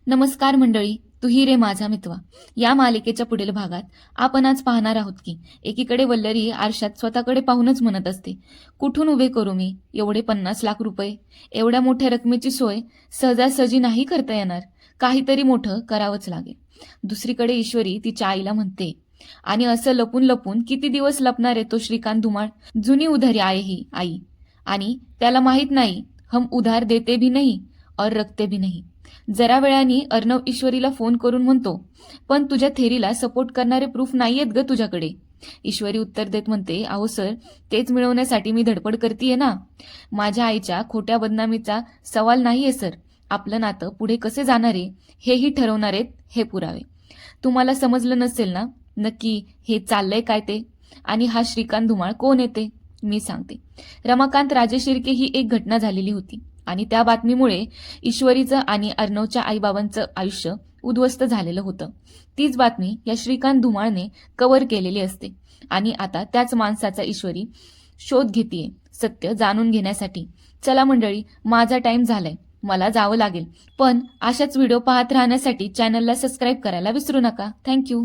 नमस्कार मंडळी, तुही रे माझा मितवा या मालिकेच्या पुढील भागात आपण आज पाहणार आहोत की एकीकडे वल्लरी आरशात स्वतःकडे पाहूनच म्हणत असते, कुठून उभे करू मी एवढे 50 लाख रुपये? एवढ्या मोठ्या रकमेची सोय सहजासहजी नाही करता येणार, काहीतरी मोठं करावंच लागेल. दुसरीकडे ईश्वरी तिच्या आईला म्हणते, आणि असं लपून लपून किती दिवस लपणार आहे तो श्रीकांत धुमाळ? जुनी उधारी आहे ही आई, आणि त्याला माहित नाही हम उधार देते भी नहीं और रखते भी नहीं. जरा वेळाने अर्णव ईश्वरीला फोन करून म्हणतो, पण तुझ्या थेरीला सपोर्ट करणारे प्रूफ नाहीयेत ग तुझ्याकडे. ईश्वरी उत्तर देत म्हणते, अहो सर, तेच मिळवण्यासाठी मी धडपड करतीये ना. माझ्या आईच्या खोट्या बदनामीचा सवाल नाहीये सर. आपलं नातं पुढे कसे जाणार आहे हेही ठरवणार आहेत हे पुरावे. तुम्हाला समजलं नसेल ना नक्की हे चाललंय काय ते, आणि हा श्रीकांत धुमाळ कोण येते मी सांगते. रमाकांत राजेशिर्के ही एक घटना झालेली होती, आणि त्या बातमीमुळे ईश्वरीचं आणि अर्णवच्या आईबाबांचं आयुष्य उद्ध्वस्त झालेलं होतं. तीच बातमी या श्रीकांत धुमाळने कव्हर केलेली असते, आणि आता त्याच माणसाचा ईश्वरी शोध घेतीये सत्य जाणून घेण्यासाठी. चला मंडळी, माझा टाइम झालाय, मला जावं लागेल. पण अशाच व्हिडिओ पाहत राहण्यासाठी चॅनलला सबस्क्राईब करायला विसरू नका. थँक्यू.